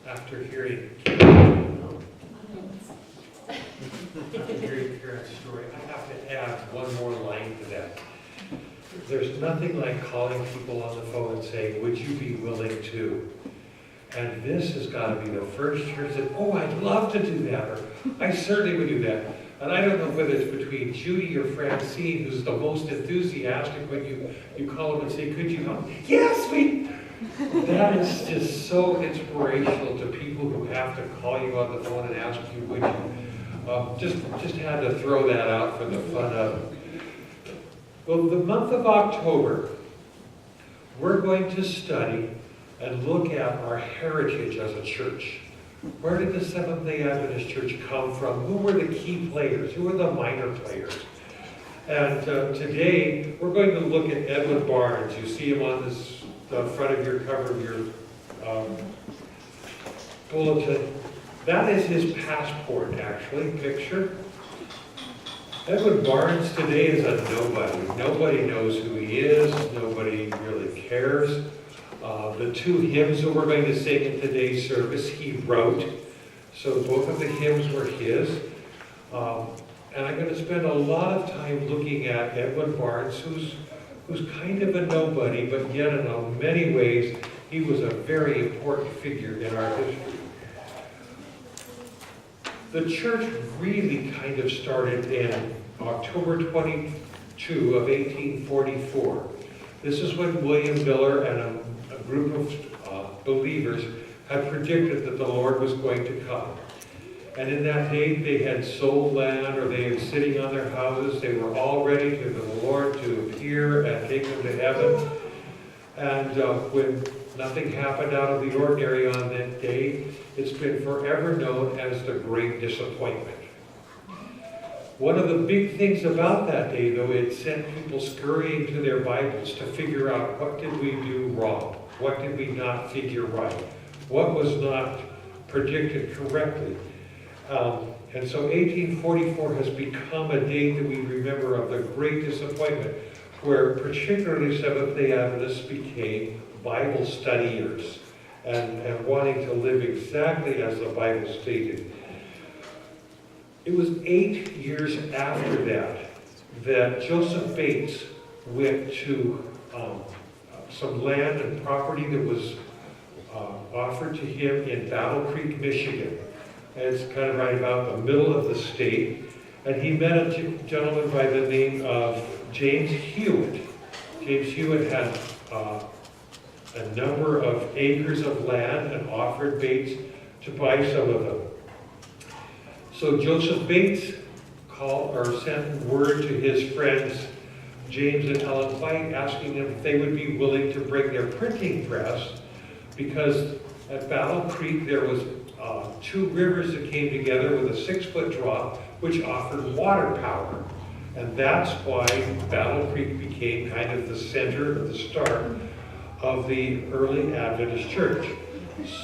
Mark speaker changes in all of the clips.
Speaker 1: after hearing Karen's story, I have to add one more line to that. There's nothing like calling people on the phone and saying, would you be willing to? And this has got to be the first church that, oh, I'd love to do that, or I certainly would do that. And I don't know whether it's between Judy or Francine, who's the most enthusiastic when you call them and say, could you help? Yes, we... That is just so inspirational to people who have to call you on the phone and ask you, would you? Just had to throw that out for the fun of it. Well, the month of October, we're going to study and look at our heritage as a church. Where did the Seventh-day Adventist Church come from? Who were the key players? Who were the minor players? And today, we're going to look at Edwin Barnes. You see him on the front of your cover of your bulletin. That is his passport, actually, picture. Edwin Barnes today is a nobody. Nobody knows who he is. Nobody really cares. The two hymns that we're going to sing in today's service, he wrote. So both of the hymns were his. And I'm going to spend a lot of time looking at Edwin Barnes, who's kind of a nobody, but yet in many ways, he was a very important figure in our history. The church really kind of started in October 22 of 1844. This is when William Miller and a group of believers had predicted that the Lord was going to come. And in that day, they had sold land, or they were sitting on their houses. They were all ready for the Lord to appear and take them to heaven. And when nothing happened out of the ordinary on that day, it's been forever known as the Great Disappointment. One of the big things about that day, though, it sent people scurrying to their Bibles to figure out, what did we do wrong? What did we not figure right? What was not predicted correctly? And so 1844 has become a date that we remember of the Great Disappointment, where particularly Seventh-day Adventists became Bible studiers and wanting to live exactly as the Bible stated. It was 8 years after that Joseph Bates went to some land and property that was offered to him in Battle Creek, Michigan. And it's kind of right about the middle of the state. And he met a gentleman by the name of James Hewitt. James Hewitt had a number of acres of land and offered Bates to buy some of them. So Joseph Bates sent word to his friends, James and Ellen White, asking them if they would be willing to bring their printing press, because at Battle Creek there was two rivers that came together with a 6-foot drop, which offered water power. And that's why Battle Creek became kind of the center, the start of the early Adventist church.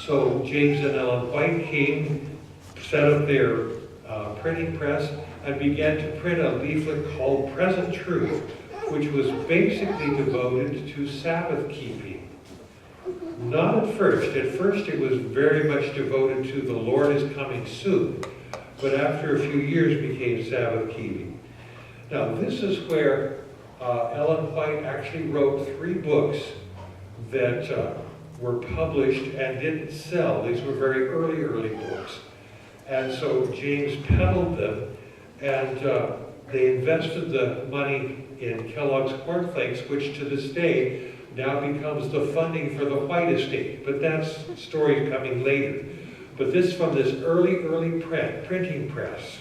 Speaker 1: So James and Ellen White came, set up their printing press, and began to print a leaflet called Present Truth, which was basically devoted to Sabbath keeping. Not at first. At first it was very much devoted to the Lord is coming soon, but after a few years became Sabbath keeping. Now this is where Ellen White actually wrote 3 books that were published and didn't sell. These were very early books. And so James peddled them, and they invested the money in Kellogg's Corn Flakes, which to this day now becomes the funding for the White Estate. But that's story coming later. But this from this early printing press.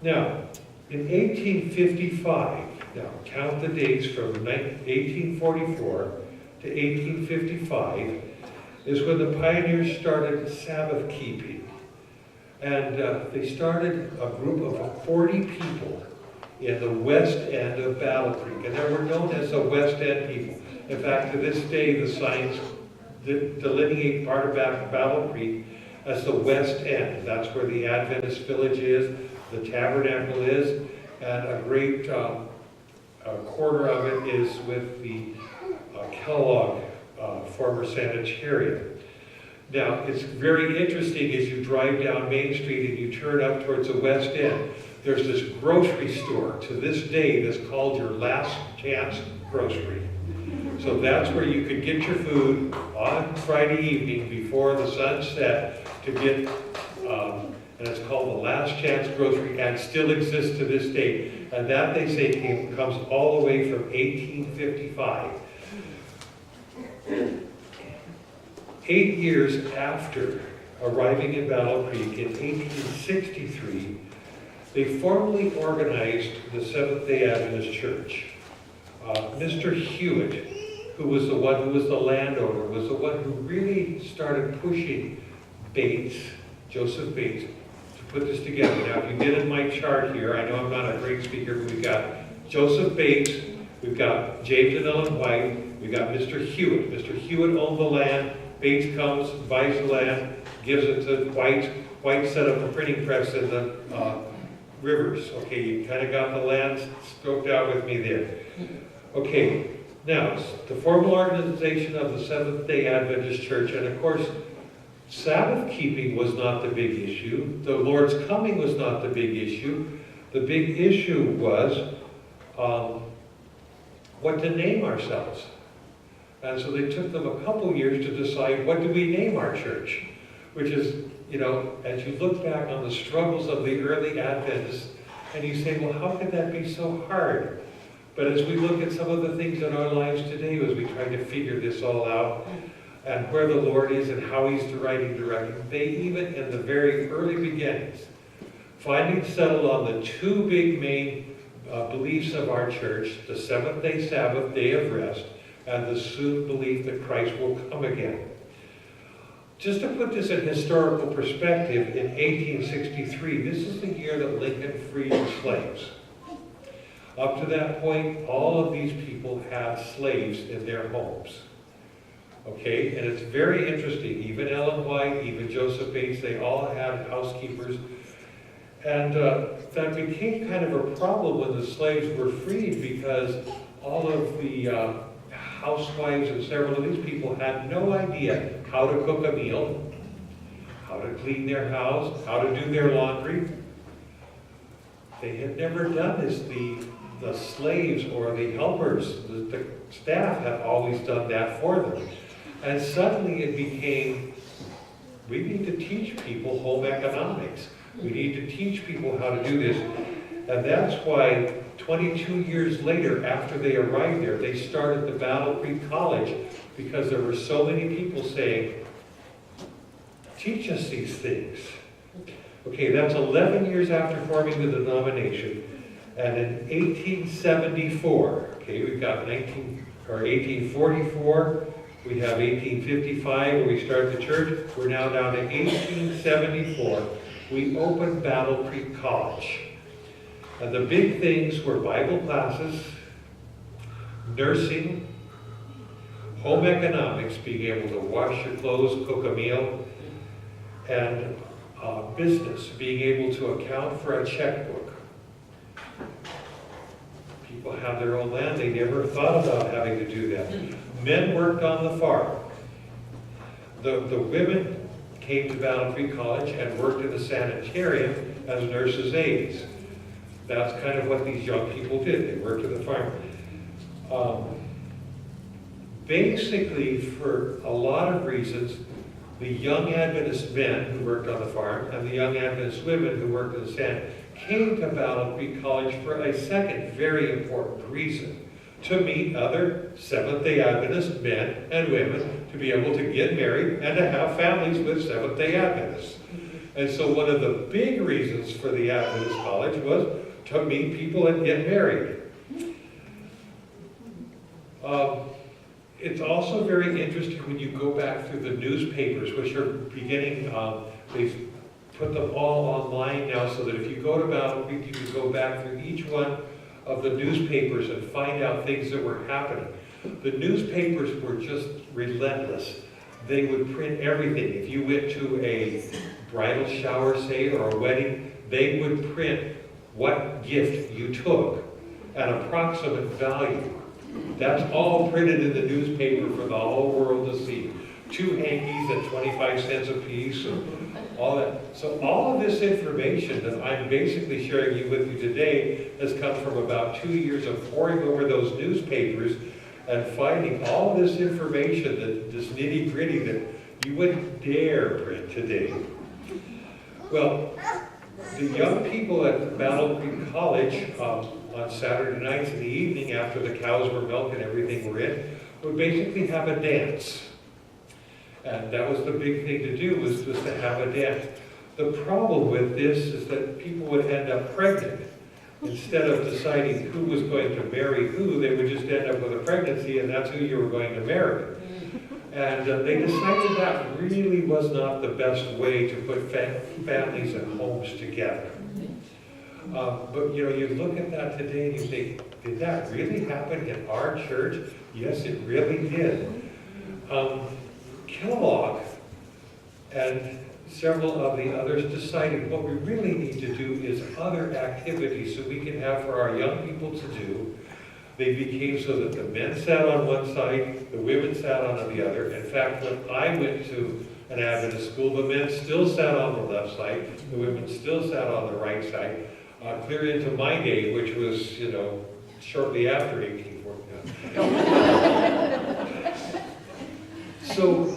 Speaker 1: Now, in 1855, now count the dates from 1844 to 1855, is when the pioneers started Sabbath keeping. And they started a group of 40 people in the west end of Battle Creek. And they were known as the West End people. In fact, to this day, the signs delineate part of Battle Creek as the West End. That's where the Adventist Village is, the Tabernacle is, and a great corner of it is with the Kellogg former sanitarium. Now, it's very interesting as you drive down Main Street and you turn up towards the West End. There's this grocery store to this day that's called your Last Chance Grocery. So that's where you could get your food on Friday evening before the sun set to get, and it's called the Last Chance Grocery, and still exists to this day. And that, they say, comes all the way from 1855. 8 years after arriving in Battle Creek in 1863, they formally organized the Seventh-day Adventist Church. Mr. Hewitt, who was the landowner, was the one who really started pushing Bates, Joseph Bates, to put this together. Now, if you get in my chart here, I know I'm not a great speaker, but we've got Joseph Bates, we've got James and Ellen White, we've got Mr. Hewitt. Mr. Hewitt owned the land. Bates comes, buys the land, gives it to White. White set up a printing press in the Rivers. Okay, you kind of got the land scoped out with me there. Okay, now, the formal organization of the Seventh-day Adventist Church, and of course, Sabbath keeping was not the big issue. The Lord's coming was not the big issue. The big issue was what to name ourselves. And so they took them a couple years to decide, what do we name our church? Which is, you know, as you look back on the struggles of the early Adventists, and you say, well, how could that be so hard? But as we look at some of the things in our lives today, as we try to figure this all out, and where the Lord is and how He's directing, they even in the very early beginnings, finally settled on the two big main beliefs of our church, the seventh-day Sabbath, day of rest, and the soon belief that Christ will come again. Just to put this in historical perspective, in 1863, this is the year that Lincoln freed the slaves. Up to that point, all of these people had slaves in their homes. Okay, and it's very interesting. Even Ellen White, even Joseph Bates, they all had housekeepers. And that became kind of a problem when the slaves were freed, because all of the housewives and several of these people had no idea how to cook a meal, how to clean their house, how to do their laundry. They had never done this. The slaves or the helpers, the staff had always done that for them. And suddenly it became, we need to teach people home economics. We need to teach people how to do this. And that's why 22 years later, after they arrived there, they started the Battle Creek College, because there were so many people saying, teach us these things. Okay, that's 11 years after forming the denomination. And in 1874, okay, we've got 1844, we have 1855 where we start the church. We're now down to 1874. We opened Battle Creek College. And the big things were Bible classes, nursing, home economics, being able to wash your clothes, cook a meal, and business, being able to account for a checkbook. People have their own land. They never thought about having to do that. Men worked on the farm. The women came to Battle Creek College and worked in the sanitarium as nurses' aides. That's kind of what these young people did. They worked at the farm. Basically, for a lot of reasons, the young Adventist men who worked on the farm and the young Adventist women who worked in the sand came to Battle Creek College for a second very important reason: to meet other Seventh-day Adventist men and women, to be able to get married and to have families with Seventh-day Adventists. And so one of the big reasons for the Adventist College was to meet people and get married. It's also very interesting when you go back through the newspapers, which are beginning, they've put them all online now, so that if you go to Battle Creek, you can go back through each one of the newspapers and find out things that were happening. The newspapers were just relentless. They would print everything. If you went to a bridal shower, say, or a wedding, they would print what gift you took, an approximate value. That's all printed in the newspaper for the whole world to see. 2 hankies at 25 cents a piece, and all that. So all of this information that I'm basically sharing with you today has come from about 2 years of poring over those newspapers and finding all this information, that this nitty-gritty that you wouldn't dare print today. Well, the young people at Battle Creek College on Saturday nights in the evening, after the cows were milked and everything were in, would basically have a dance. And that was the big thing to do, was just to have a dance. The problem with this is that people would end up pregnant. Instead of deciding who was going to marry who, they would just end up with a pregnancy, and that's who you were going to marry. And they decided that really was not the best way to put families and homes together. But you know, you look at that today and you think, did that really happen in our church? Yes, it really did. Kellogg and several of the others decided what we really need to do is other activities so we can have for our young people to do. They became so that the men sat on one side, the women sat on the other. In fact, when I went to an Adventist school, the men still sat on the left side, the women still sat on the right side, clear into my day, which was, you know, shortly after 1849. So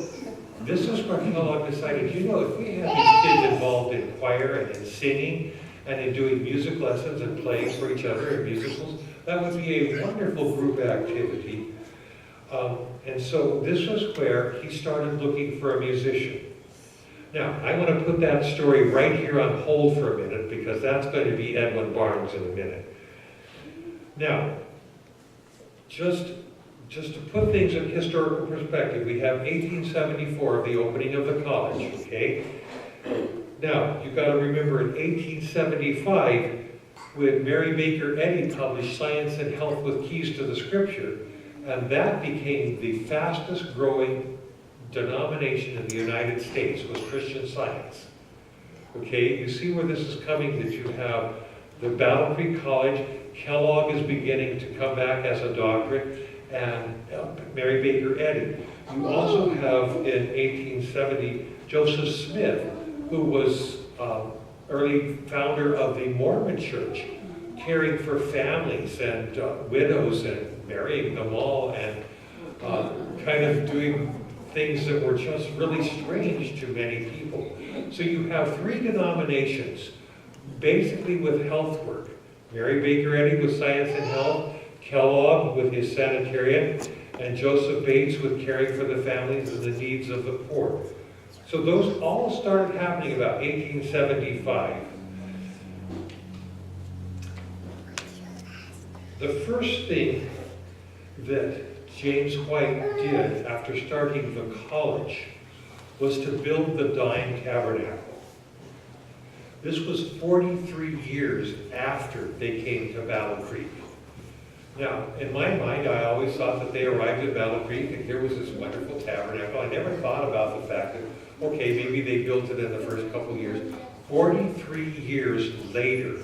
Speaker 1: this is where Kellogg decided, you know, if we had these kids involved in choir and in singing and in doing music lessons and playing for each other in musicals, that would be a wonderful group activity. And so this was where he started looking for a musician. Now, I want to put that story right here on hold for a minute, because that's going to be Edwin Barnes in a minute. Now, just to put things in historical perspective, we have 1874, the opening of the college, okay? Now, you've got to remember in 1875, when Mary Baker Eddy published Science and Health with Keys to the Scripture, and that became the fastest growing denomination in the United States, was Christian Science. Okay, you see where this is coming, that you have the Battle Creek College, Kellogg is beginning to come back as a doctorate, and Mary Baker Eddy. You also have in 1870 Joseph Smith, who was early founder of the Mormon Church, caring for families and widows and marrying them all, and kind of doing things that were just really strange to many people. So you have 3 denominations, basically with health work. Mary Baker Eddy with Science and Health, Kellogg with his sanitarian, and Joseph Bates with caring for the families and the needs of the poor. So those all started happening about 1875. The first thing that James White did after starting the college was to build the Dime Tabernacle. This was 43 years after they came to Battle Creek. Now, in my mind, I always thought that they arrived at Battle Creek and here was this wonderful tabernacle. I never thought about the fact that, okay, maybe they built it in the first couple years. 43 years later.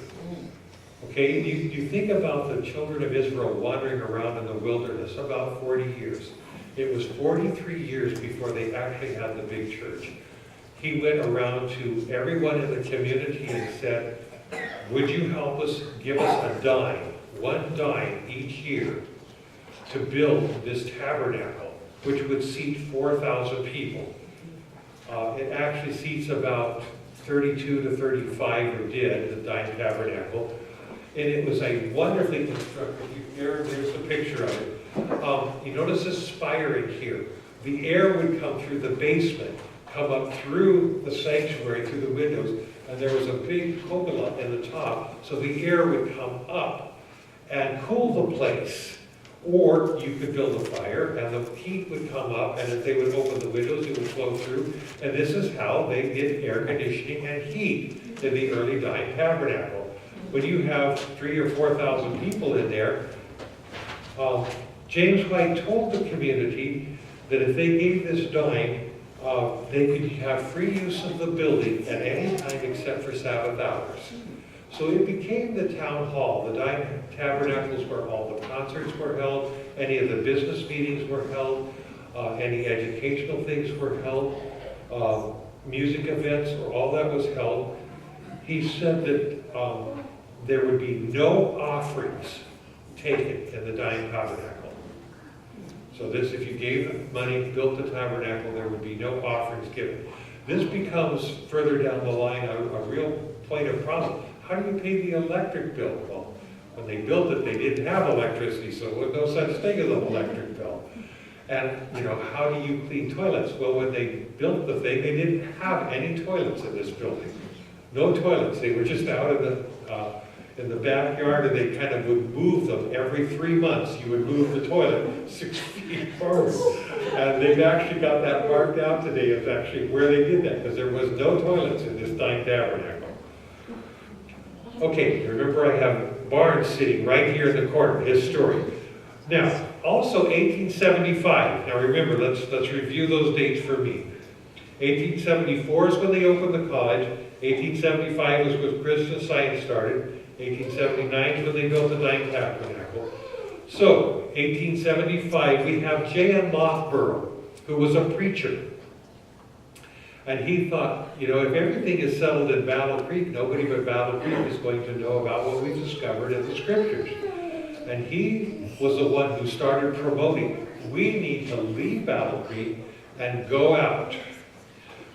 Speaker 1: Okay, you think about the children of Israel wandering around in the wilderness, about 40 years. It was 43 years before they actually had the big church. He went around to everyone in the community and said, would you help us, give us a dime, 1 dime each year, to build this tabernacle, which would seat 4,000 people. It actually seats about 32 to 35, or did, the Dime Tabernacle. And it was a wonderfully constructed, there's a picture of it. You notice this spire in here. The air would come through the basement, come up through the sanctuary, through the windows, and there was a big cupola in the top, so the air would come up and cool the place. Or you could build a fire, and the heat would come up, and if they would open the windows, it would flow through. And this is how they did air conditioning and heat in the early Dime Tabernacle. When you have 3,000 or 4,000 people in there, James White told the community that if they gave this dime, they could have free use of the building at any time except for Sabbath hours. So it became the town hall, the Dime Tabernacles, where all the concerts were held, any of the business meetings were held. Any educational things were held. Music events, all that was held. He said that there would be no offerings taken in the Dying Tabernacle. So this, if you gave money, built the tabernacle, there would be no offerings given. This becomes, further down the line, a real point of problem. How do you pay the electric bill? Well, when they built it, they didn't have electricity, so there was no such thing as an electric bill. And, how do you clean toilets? Well, when they built the thing, they didn't have any toilets in this building. No toilets. They were just out in the backyard, and they kind of would move them every 3 months. You would move the toilet 6 feet forward. And they've actually got that marked out today as actually where they did that, because there was no toilets in this Dying Tabernacle. Okay, remember I have Barnes sitting right here in the corner, his story. Now, also 1875. Now remember, let's review those dates for me. 1874 is when they opened the college. 1875 was when Christian Science started. 1879 is when they built the Dying Tabernacle. So, 1875, we have J.N. Loughborough, who was a preacher. And he thought, if everything is settled in Battle Creek, nobody but Battle Creek is going to know about what we've discovered in the scriptures. And he was the one who started promoting, we need to leave Battle Creek and go out.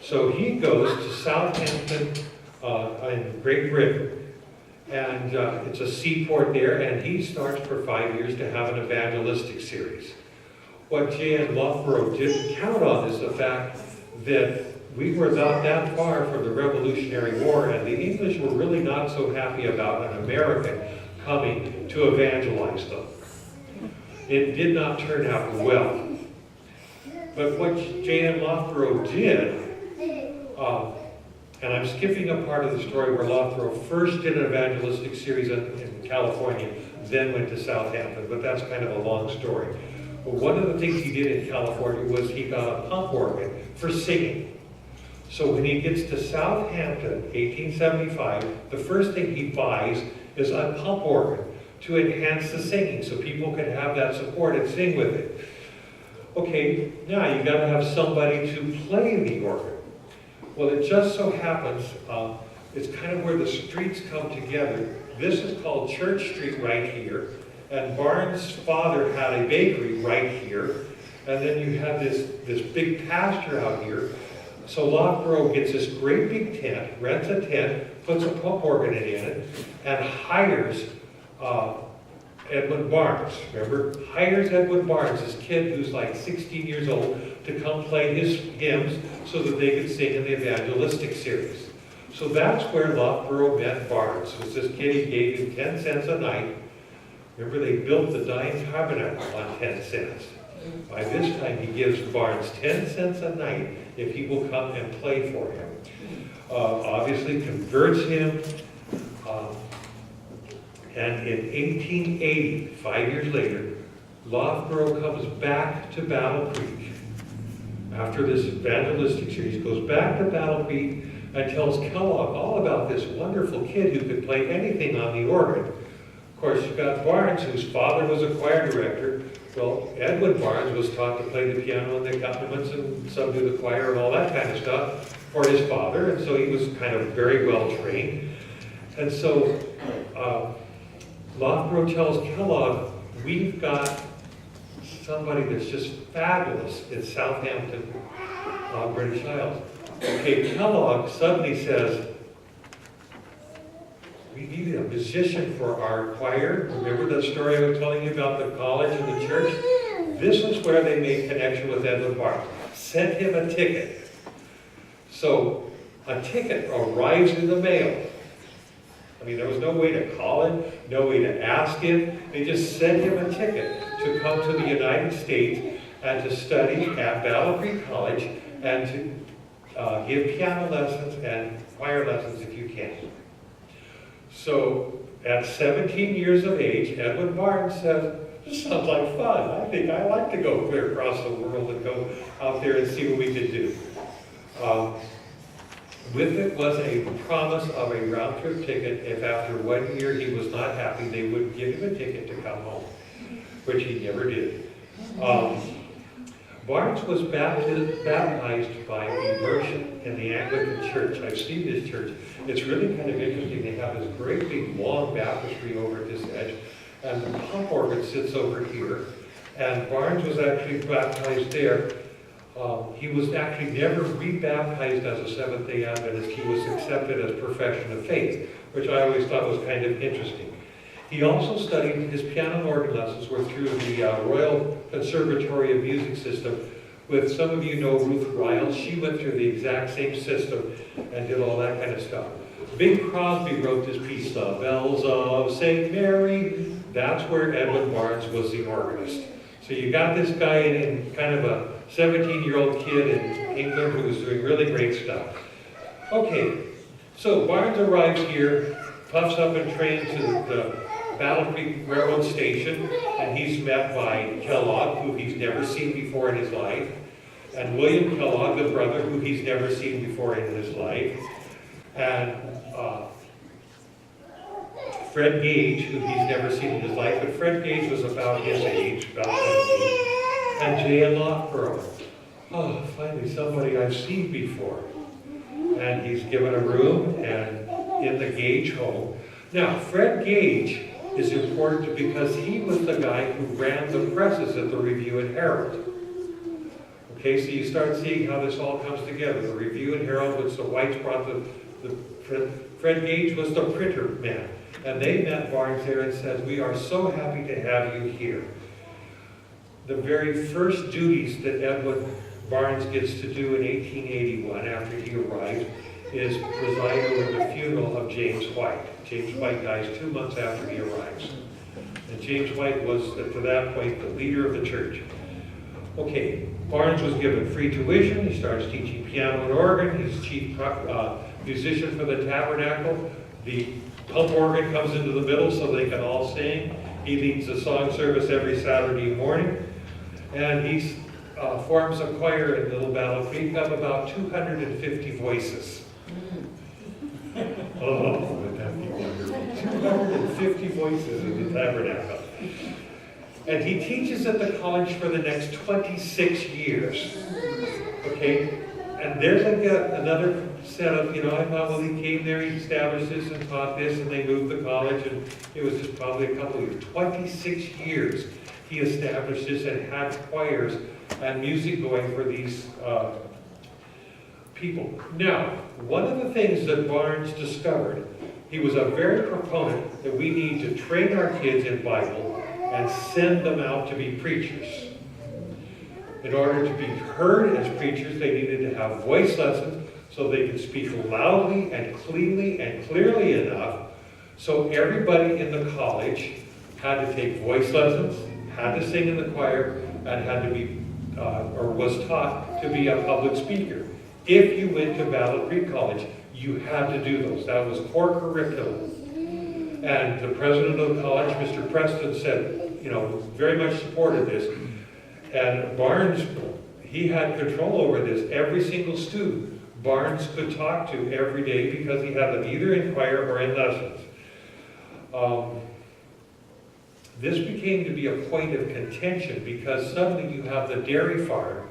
Speaker 1: So he goes to Southampton in Great Britain, and it's a seaport there, and he starts for 5 years to have an evangelistic series. What J.N. Loughborough didn't count on is the fact that we were not that far from the Revolutionary War, and the English were really not so happy about an American coming to evangelize them. It did not turn out well. But what J.N. Loughborough did, and I'm skipping a part of the story where Loughborough first did an evangelistic series in California, then went to Southampton, but that's kind of a long story. But one of the things he did in California was he got a pump organ for singing. So when he gets to Southampton, 1875, the first thing he buys is a pump organ to enhance the singing so people can have that support and sing with it. Okay, now you got to have somebody to play the organ. Well, it just so happens, it's kind of where the streets come together. This is called Church Street right here, and Barnes' father had a bakery right here, and then you have this big pasture out here. So Loughborough gets this great big tent, rents a tent, puts a pump organ in it, and hires Edwin Barnes, remember? Hires Edwin Barnes, this kid who's like 16 years old, to come play his hymns so that they could sing in the evangelistic series. So that's where Loughborough met Barnes. It was this kid, he gave him 10 cents a night. Remember, they built the Dying Tabernacle on 10 cents. By this time, he gives Barnes 10 cents a night if he will come and play for him. Obviously converts him. And in 1880, 5 years later, Loughborough comes back to Battle Creek. After this evangelistic series, goes back to Battle Creek and tells Kellogg all about this wonderful kid who could play anything on the organ. Of course, you've got Barnes, whose father was a choir director. Well, Edwin Barnes was taught to play the piano and the accompaniments and subdue the choir and all that kind of stuff for his father, and so he was kind of very well trained. And so Loughborough tells Kellogg, we've got somebody that's just fabulous in Southampton, British Isles. Okay, Kellogg suddenly says, we need a musician for our choir. Remember that story I was telling you about the college and the church? This is where they made connection with Edwin Barnes. Sent him a ticket. So a ticket arrives in the mail. I mean, there was no way to call him, no way to ask him. They just sent him a ticket to come to the United States and to study at Battle Creek College and to give piano lessons and choir lessons if you can. So at 17 years of age, Edwin Barnes says, this sounds like fun. I think I'd like to go clear across the world and go out there and see what we could do. With it was a promise of a round-trip ticket. If after 1 year he was not happy, they would give him a ticket to come home, which he never did. Barnes was baptized by immersion in the Anglican Church. I've seen this church. It's really kind of interesting. They have this great big long baptistry over at this edge, and the pump organ sits over here. And Barnes was actually baptized there. He was actually never rebaptized as a Seventh-day Adventist. He was accepted as profession of faith, which I always thought was kind of interesting. He also studied, his piano and organ lessons were through the Royal Conservatory of Music system. With some of you know Ruth Riles, she went through the exact same system and did all that kind of stuff. Bing Crosby wrote this piece, The Bells of St. Mary. That's where Edwin Barnes was the organist. So you got this guy in kind of a 17-year-old kid in England who was doing really great stuff. Okay, so Barnes arrives here, puffs up and trains to the Battle Creek Railroad Station, and he's met by Kellogg, who he's never seen before in his life, and William Kellogg, the brother, who he's never seen before in his life, and Fred Gage, who he's never seen in his life, but Fred Gage was about his age, about 17, and J.N. Loughborough. Oh, finally somebody I've seen before. And he's given a room and in the Gage home. Now, Fred Gage is important because he was the guy who ran the presses at the Review and Herald. Okay, so you start seeing how this all comes together. The Review and Herald, which the Whites brought Fred Gage was the printer man. And they met Barnes there and said, "We are so happy to have you here." The very first duties that Edwin Barnes gets to do in 1881 after he arrived is preside over the funeral of James White. James White dies 2 months after he arrives. And James White was, to that point, the leader of the church. Okay, Barnes was given free tuition. He starts teaching piano and organ. He's chief musician for the tabernacle. The pump organ comes into the middle so they can all sing. He leads the song service every Saturday morning. And he forms a choir in Little Battle Creek of about 250 voices. Oh, would that be wonderful. 250 voices in the tabernacle. And he teaches at the college for the next 26 years. Okay? And there's another set of, I thought, well, he came there, he established this and taught this, and they moved the college, and it was just probably a couple of years. 26 years he established this and had choirs and music going for these people. Now, one of the things that Barnes discovered, he was a very proponent that we need to train our kids in Bible and send them out to be preachers. In order to be heard as preachers, they needed to have voice lessons so they could speak loudly and cleanly and clearly enough so everybody in the college had to take voice lessons, had to sing in the choir, and had to be, or was taught to be a public speaker. If you went to Battle Creek College, you had to do those. That was core curriculum. And the president of the college, Mr. Preston, said, very much supported this. And Barnes, he had control over this. Every single student Barnes could talk to every day because he had them either in choir or in lessons. This became to be a point of contention because suddenly you have the dairy farm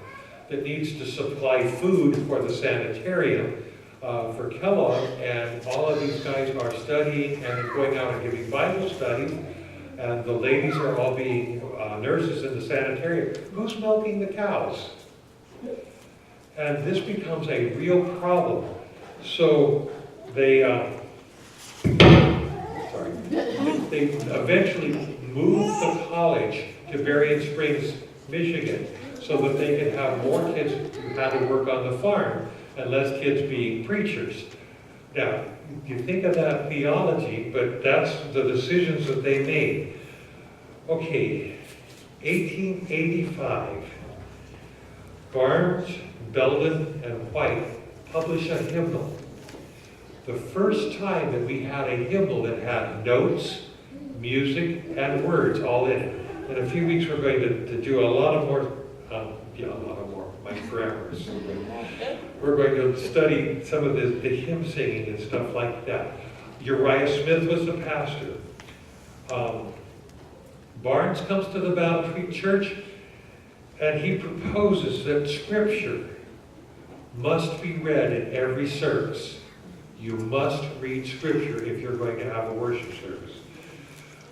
Speaker 1: that needs to supply food for the sanitarium for Kellogg, and all of these guys are studying and going out and giving Bible studies, and the ladies are all being nurses in the sanitarium. Who's milking the cows? And this becomes a real problem. So they eventually moved the college to Berrien Springs, Michigan, so that they could have more kids who had to work on the farm and less kids being preachers. Now, you think of that theology, but that's the decisions that they made. Okay, 1885, Barnes, Belden, and White publish a hymnal. The first time that we had a hymnal that had notes, music, and words all in it. In a few weeks we're going to do a lot more, my grammars. We're going to study some of the hymn singing and stuff like that. Uriah Smith was the pastor. Barnes comes to the Battle Creek Church, And he proposes that Scripture must be read in every service. You must read Scripture if you're going to have a worship service.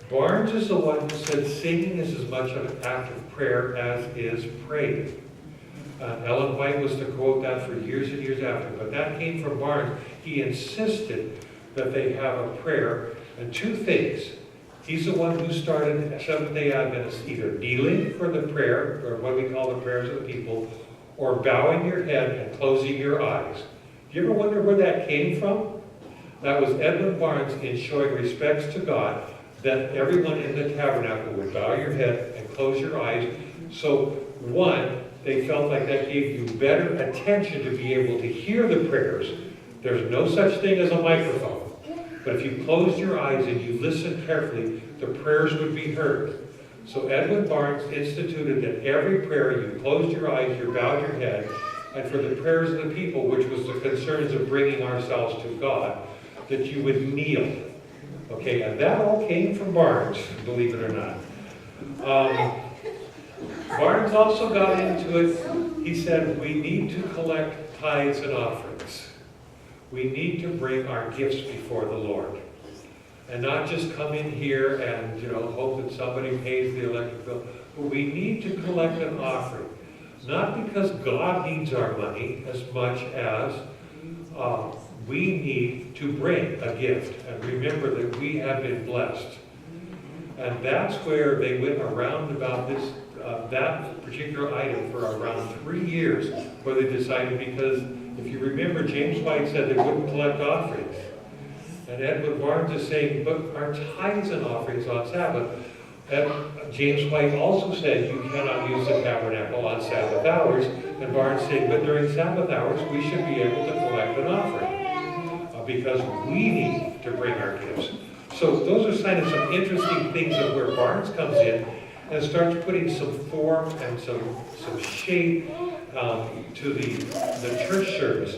Speaker 1: Barnes is the one who said singing is as much an act of prayer as is praying. Ellen White was to quote that for years and years after, but that came from Barnes. He insisted that they have a prayer, and two things. He's the one who started Seventh-day Adventists either kneeling for the prayer, or what we call the prayers of the people, or bowing your head and closing your eyes. Do you ever wonder where that came from? That was Edwin Barnes in showing respects to God, that everyone in the tabernacle would bow your head and close your eyes. So, one, they felt like that gave you better attention to be able to hear the prayers. There's no such thing as a microphone. But if you closed your eyes and you listened carefully, the prayers would be heard. So Edwin Barnes instituted that every prayer, you closed your eyes, you bowed your head, and for the prayers of the people, which was the concerns of bringing ourselves to God, that you would kneel. Okay, and that all came from Barnes, believe it or not. Barnes also got into it. He said, we need to collect tithes and offerings. We need to bring our gifts before the Lord. And not just come in here and, hope that somebody pays the electric bill. But we need to collect an offering. Not because God needs our money as much as we need to bring a gift. And remember that we have been blessed. And that's where they went around about this, that particular item for around 3 years, where they decided, because if you remember, James White said they wouldn't collect offerings. And Edwin Barnes is saying, but our tithes and offerings on Sabbath. And James White also said you cannot use the tabernacle on Sabbath hours. And Barnes said, but during Sabbath hours, we should be able to collect an offering. Because we need to bring our gifts. So those are kind of some interesting things of where Barnes comes in and starts putting some form and some shape to the church service.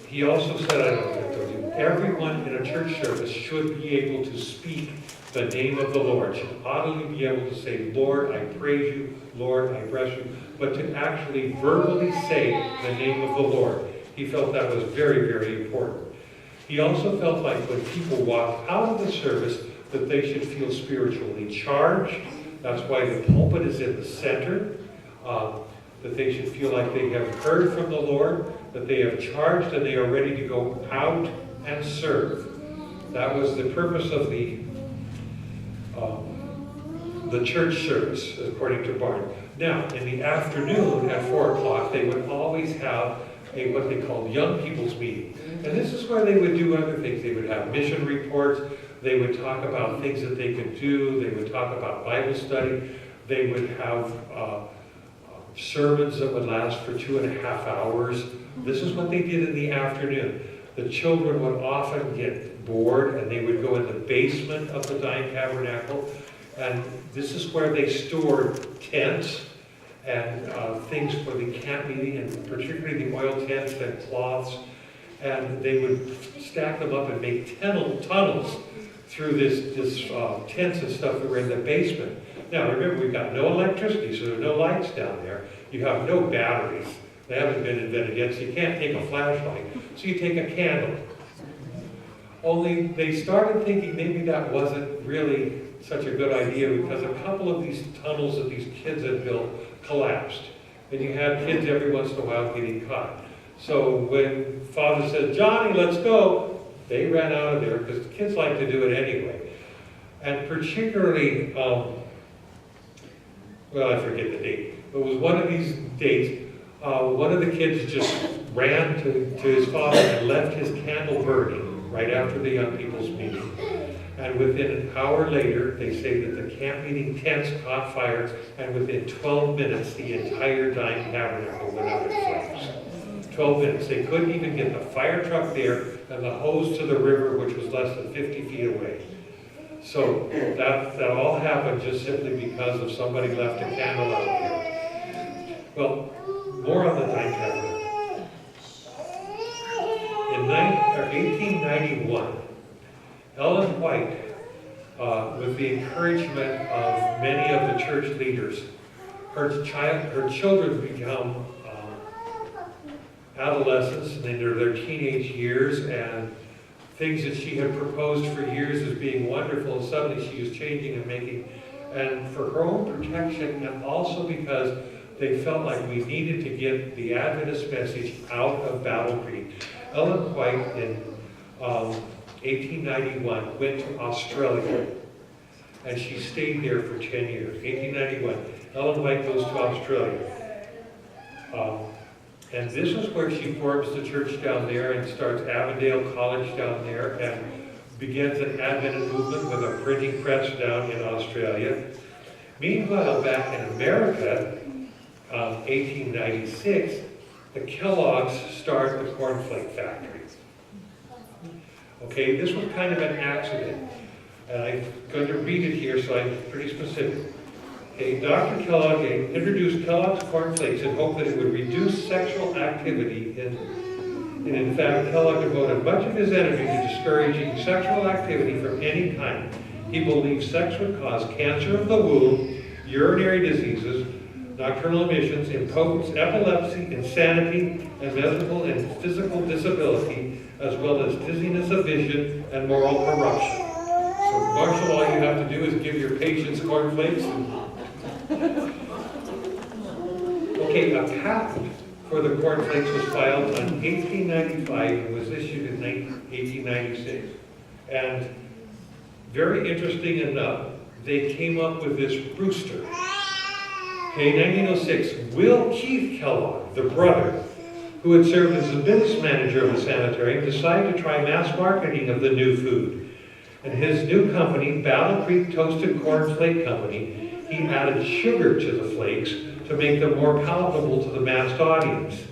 Speaker 1: He also said, I don't know if I told you, everyone in a church service should be able to speak the name of the Lord, should audibly be able to say, Lord, I praise you, Lord, I bless you, but to actually verbally say the name of the Lord. He felt that was very, very important. He also felt like when people walk out of the service that they should feel spiritually charged. That's why the pulpit is in the center. That they should feel like they have heard from the Lord, that they have charged and they are ready to go out and serve. That was the purpose of the church service, according to Barnes. Now, in the afternoon at 4 o'clock, they would always have what they called young people's meeting. And this is where they would do other things. They would have mission reports. They would talk about things that they could do. They would talk about Bible study. They would have sermons that would last for 2.5 hours. This is what they did in the afternoon. The children would often get bored and they would go in the basement of the Dying Tabernacle. And this is where they stored tents and things for the camp meeting, and particularly the oil tents and cloths. And they would stack them up and make tunnels through this tents and stuff that were in the basement. Now remember, we've got no electricity, so there's no lights down there. You have no batteries. They haven't been invented yet, so you can't take a flashlight. So you take a candle. Only they started thinking maybe that wasn't really such a good idea, because a couple of these tunnels that these kids had built collapsed. And you had kids every once in a while getting caught. So when Father said, Johnny, let's go, they ran out of there, because kids like to do it anyway. And particularly, well, I forget the date. It was one of these dates, one of the kids just ran to his father and left his candle burning right after the young people's meeting. And within an hour later, they say that the camp meeting tents caught fire, and within 12 minutes, the entire Dying Tabernacle went up in flames. 12 minutes. They couldn't even get the fire truck there and the hose to the river, which was less than 50 feet away. So that all happened just simply because of somebody left a candle out there. Well, more on the Dying Tabernacle. In 1891, Ellen White, with the encouragement of many of the church leaders, her children become adolescents and into their teenage years, and things that she had proposed for years as being wonderful, and suddenly she was changing and making, and for her own protection, and also because they felt like we needed to get the Adventist message out of Battle Creek. Ellen White in 1891 went to Australia, and she stayed there for 10 years. 1891, Ellen White goes to Australia. And this is where she forms the church down there and starts Avondale College down there and begins an Adventist movement with a printing press down in Australia. Meanwhile, back in America, 1896, the Kellogg's start the cornflake factory. Okay, this was kind of an accident. And I'm going to read it here, so I'm pretty specific. Okay, Dr. Kellogg introduced Kellogg's cornflakes in hope that it would reduce sexual activity. And in fact, Kellogg devoted much of his energy to discouraging sexual activity from any kind. He believed sex would cause cancer of the womb, urinary diseases, nocturnal emissions, impotence, epilepsy, insanity, and mental and physical disability, as well as dizziness of vision and moral corruption. So, Marshall, all you have to do is give your patients cornflakes. Okay, a patent for the cornflakes was filed in 1895 and was issued in 1896. And very interesting enough, they came up with this rooster. Okay, 1906, Will Keith Kellogg, the brother, who had served as the business manager of the sanitarium, decided to try mass marketing of the new food. And his new company, Battle Creek Toasted Corn Flake Company, he added sugar to the flakes to make them more palatable to the mass audience.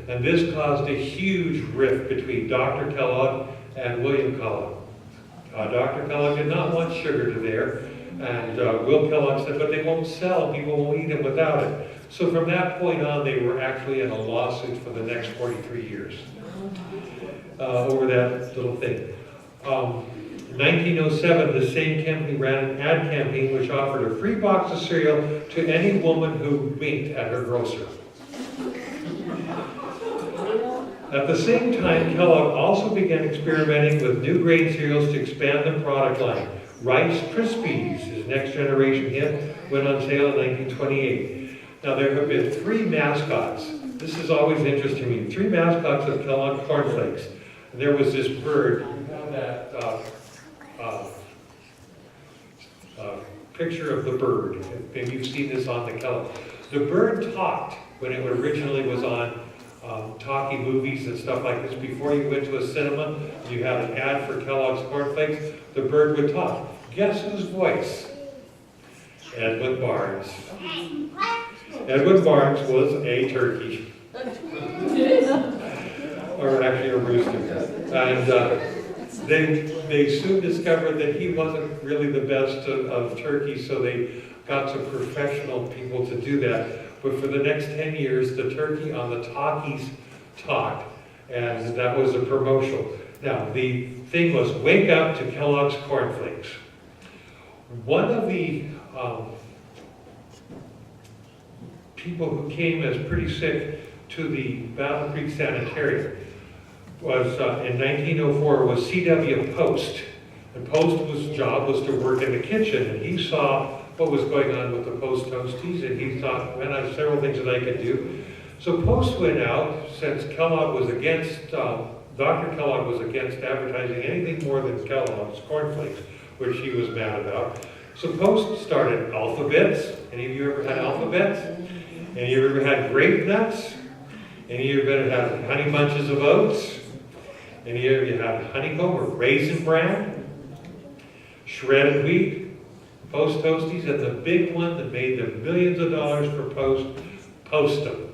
Speaker 1: And this caused a huge rift between Dr. Kellogg and William Kellogg. Dr. Kellogg did not want sugar to there, and Will Kellogg said, but they won't sell, people won't eat them without it. So from that point on, they were actually in a lawsuit for the next 43 years over that little thing. In 1907, the same company ran an ad campaign which offered a free box of cereal to any woman who winked at her grocer. At the same time, Kellogg also began experimenting with new grain cereals to expand the product line. Rice Krispies, his next generation hit, went on sale in 1928. Now there have been 3 mascots. This is always interesting to me. 3 mascots of Kellogg cornflakes. And there was this bird. You have that picture of the bird. Maybe you've seen this on the Kellogg. The bird talked when it originally was on talkie movies and stuff like this. Before you went to a cinema, you had an ad for Kellogg's cornflakes, the bird would talk. Guess whose voice? Edwin Barnes. Edwin Barnes was a turkey. Or actually a rooster. And they soon discovered that he wasn't really the best of turkeys, so they got some professional people to do that. But for the next 10 years, the turkey on the talkies talked, and that was a promotional. Now, the thing was, wake up to Kellogg's cornflakes. One of the people who came as pretty sick to the Battle Creek Sanitarium was, in 1904, was C.W. Post. And Post's job was to work in the kitchen, and he saw what was going on with the Post Toasties, and he thought, man, I have several things that I could do. So Post went out, since Kellogg was against, Dr. Kellogg was against advertising anything more than Kellogg's cornflakes, which he was mad about. So Post started Alphabets. Any of you ever had Alphabets? Any of you ever had Grape Nuts? Any of you ever had Honey Bunches of Oats? Any of you had Honeycomb or Raisin Bran? Shredded Wheat? Post Toasties, and the big one that made them millions of dollars for Postum.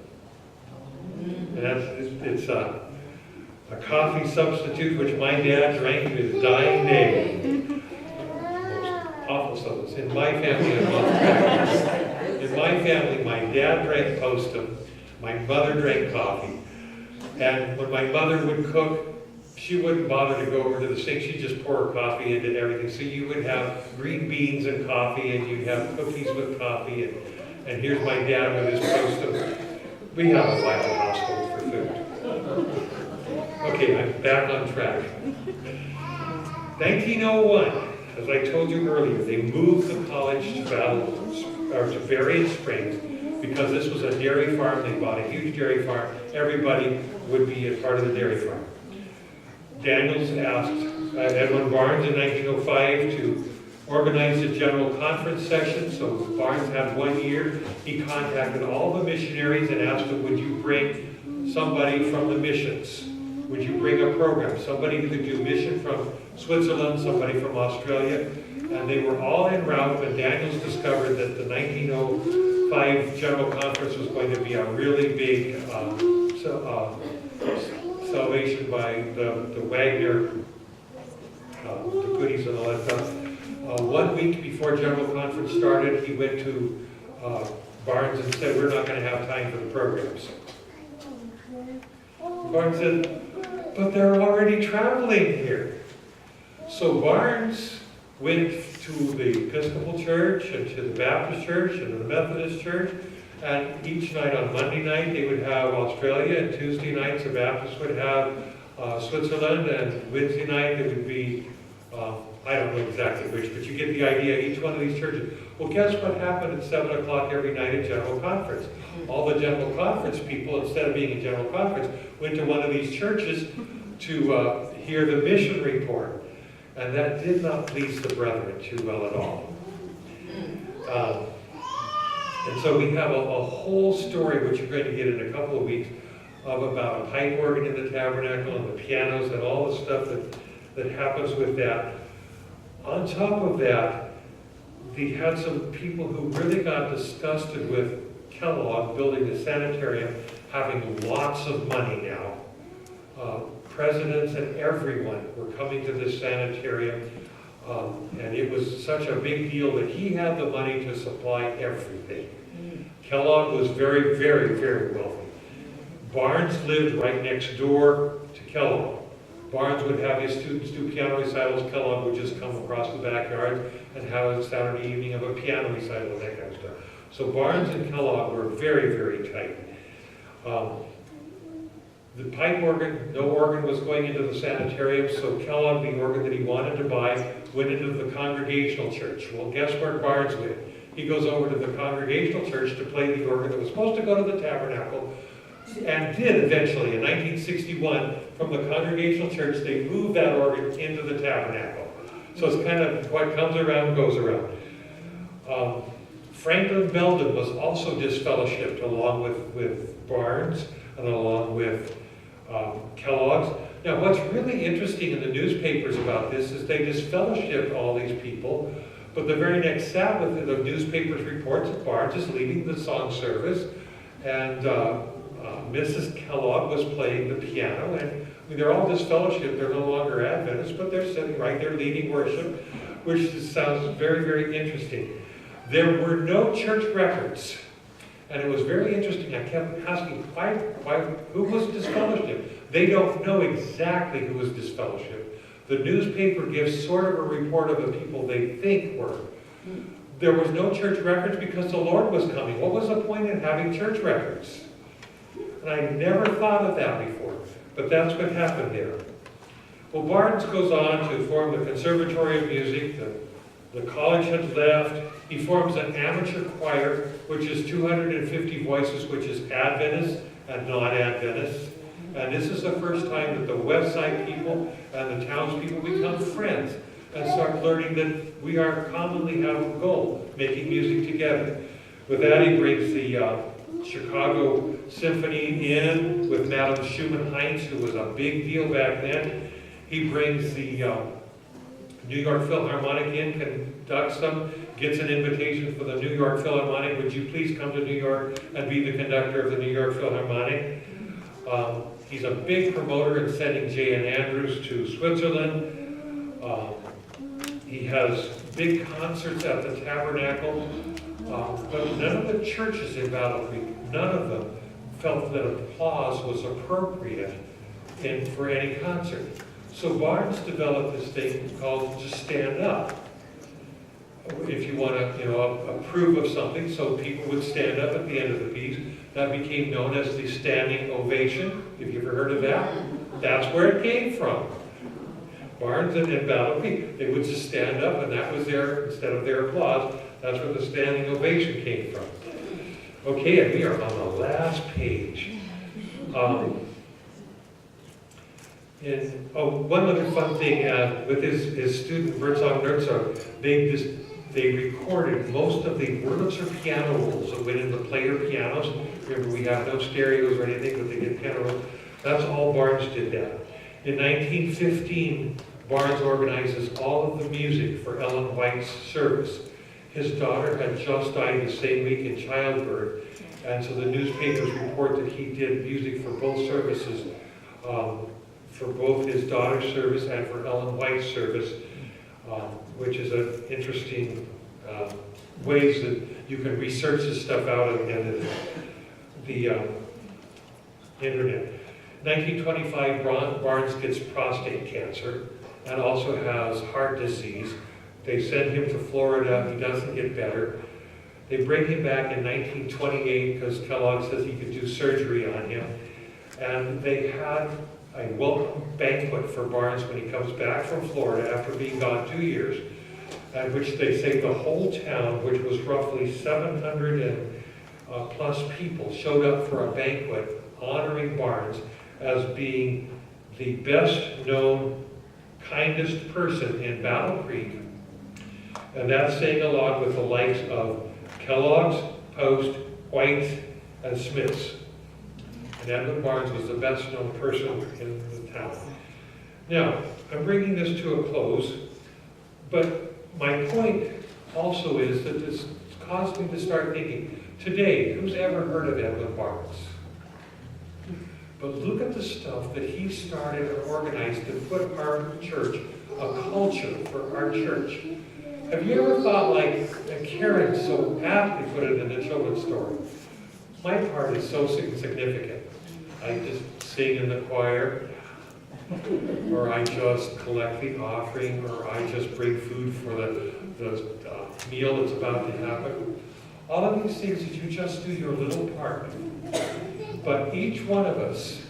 Speaker 1: And it's a coffee substitute which my dad drank to his dying day. Most awful substance. In my family, my dad drank Postum, my mother drank coffee, and when my mother would cook, she wouldn't bother to go over to the sink. She'd just pour her coffee into everything. So you would have green beans and coffee, and you'd have cookies with coffee. And here's my dad with his post of, we have a vital household for food. Okay, I'm back on track. 1901, as I told you earlier, they moved the college to Berrien Springs because this was a dairy farm. They bought a huge dairy farm. Everybody would be a part of the dairy farm. Daniels asked Edwin Barnes in 1905 to organize a general conference session. So Barnes had 1 year. He contacted all the missionaries and asked them, would you bring somebody from the missions? Would you bring a program? Somebody who could do mission from Switzerland, somebody from Australia. And they were all en route when Daniels discovered that the 1905 General Conference was going to be a really big salvation by the Wagner, the goodies and all that stuff. 1 week before General Conference started, he went to Barnes and said, we're not going to have time for the programs. Barnes said, but they're already traveling here. So Barnes went to the Episcopal Church and to the Baptist Church and to the Methodist Church, and each night on Monday night they would have Australia, and Tuesday nights the Baptists would have Switzerland, and Wednesday night it would be, I don't know exactly which, but you get the idea, each one of these churches. Well, guess what happened at 7 o'clock every night at General Conference? All the General Conference people, instead of being in General Conference, went to one of these churches to hear the mission report. And that did not please the brethren too well at all. And so we have a whole story, which you're going to get in a couple of weeks, about a pipe organ in the tabernacle and the pianos and all the stuff that happens with that. On top of that, we had some people who really got disgusted with Kellogg building the sanitarium, having lots of money now. Presidents and everyone were coming to this sanitarium, and it was such a big deal that he had the money to supply everything. Kellogg was very, very, very wealthy. Barnes lived right next door to Kellogg. Barnes would have his students do piano recitals. Kellogg would just come across the backyard and have a Saturday evening of a piano recital and that kind of stuff. So Barnes and Kellogg were very, very tight. The pipe organ, no organ was going into the sanitarium, so Kellogg, the organ that he wanted to buy, went into the Congregational Church. Well, guess where Barnes went? He goes over to the Congregational Church to play the organ that was supposed to go to the tabernacle, and did eventually. In 1961, from the Congregational Church, they moved that organ into the tabernacle. So it's kind of what comes around goes around. Franklin Belden was also disfellowshipped along with Barnes and along with Kellogg's. Now, what's really interesting in the newspapers about this is they disfellowshipped all these people, but the very next Sabbath, the newspapers reports that Barnes is leading the song service, and Mrs. Kellogg was playing the piano, and I mean, they're all disfellowshipped. They're no longer Adventists, but they're sitting right there leading worship, which sounds very, very interesting. There were no church records. And it was very interesting. I kept asking, why, who was disfellowshipped? They don't know exactly who was disfellowshipped. The newspaper gives sort of a report of the people they think were. There was no church records because the Lord was coming. What was the point in having church records? And I never thought of that before, but that's what happened there. Well, Barnes goes on to form the Conservatory of Music. The college had left. He forms an amateur choir, which is 250 voices, which is Adventists and non-Adventists. And this is the first time that the West Side people and the townspeople become friends and start learning that we are commonly have a goal, making music together. With that, he brings the Chicago Symphony in with Madame Schumann-Heinz, who was a big deal back then. He brings the New York Philharmonic in, conducts them, gets an invitation for the New York Philharmonic. Would you please come to New York and be the conductor of the New York Philharmonic? He's a big promoter in sending J.N. Andrews to Switzerland. He has big concerts at the Tabernacle. But none of the churches in Battle Creek, none of them felt that applause was appropriate for any concert. So Barnes developed this thing called Just Stand Up. if you want to, approve of something, so people would stand up at the end of the piece. That became known as the standing ovation. Have you ever heard of that? That's where it came from. Barnes and Battle Creek, they would just stand up, and that was their, instead of their applause, that's where the standing ovation came from. Okay, and we are on the last page. One other fun thing, with his student Herzog Herzog, they recorded most of the Wurlitzer piano rolls that went in the player pianos. Remember, we have no stereos or anything, but they did piano rolls. That's all Barnes did that. In 1915, Barnes organizes all of the music for Ellen White's service. His daughter had just died the same week in childbirth, and so the newspapers report that he did music for both services, for both his daughter's service and for Ellen White's service, which is an interesting ways that you can research this stuff out in the internet. 1925, Barnes gets prostate cancer and also has heart disease. They send him to Florida. He doesn't get better. They bring him back in 1928 because Kellogg says he could do surgery on him. And they had a welcome banquet for Barnes when he comes back from Florida after being gone 2 years, at which they say the whole town, which was roughly 700 and plus people, showed up for a banquet honoring Barnes as being the best known, kindest person in Battle Creek. And that's saying a lot with the likes of Kellogg's, Post, White's, and Smith's. And Edmund Barnes was the best known person in the town. Now, I'm bringing this to a close, but my point also is that this caused me to start thinking, today, who's ever heard of Edmund Barnes? But look at the stuff that he started and organized to put our church, a culture for our church. Have you ever thought, like Karen so aptly put it in the children's story, my part is so significant. I just sing in the choir, or I just collect the offering, or I just bring food for the meal that's about to happen. All of these things that you just do your little part. But each one of us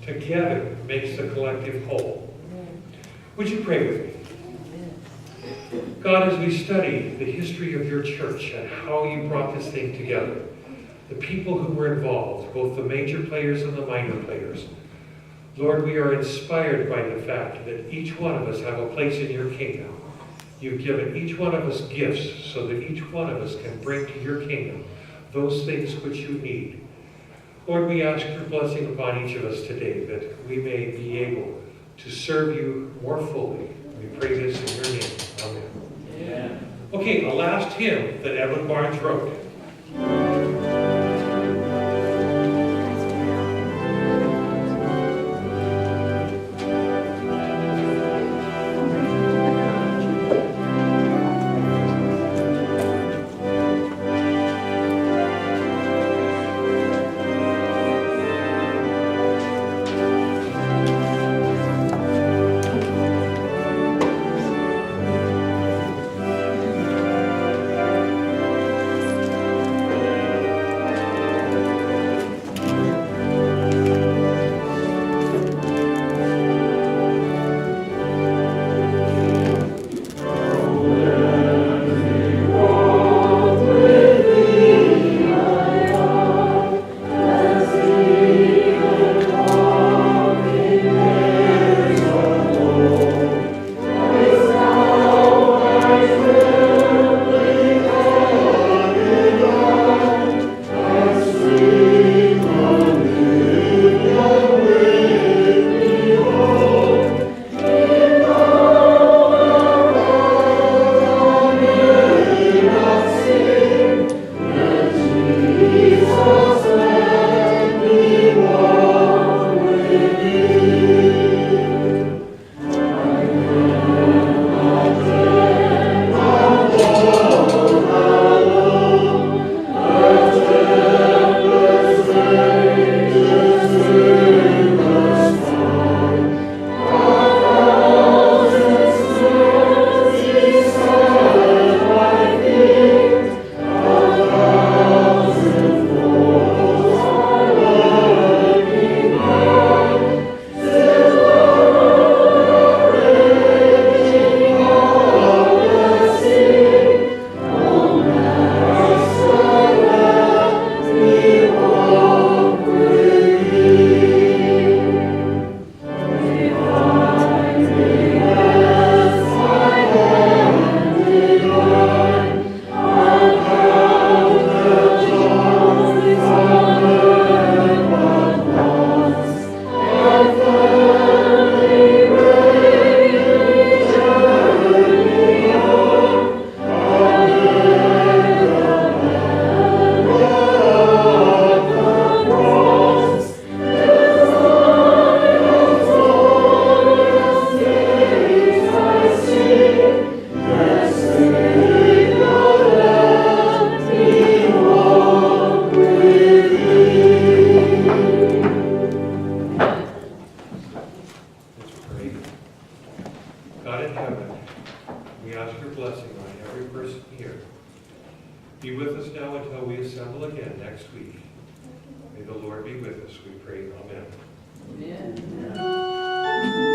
Speaker 1: together makes the collective whole. Would you pray with me? God, as we study the history of your church and how you brought this thing together, the people who were involved, both the major players and the minor players, Lord, we are inspired by the fact that each one of us have a place in your kingdom. You've given each one of us gifts so that each one of us can bring to your kingdom those things which you need. Lord, we ask your blessing upon each of us today, that we may be able to serve you more fully. We pray this in your name. Amen. Yeah. Okay, a last hymn that Edmund Barnes wrote. again next week. May the Lord be with us, we pray. Amen.
Speaker 2: Amen.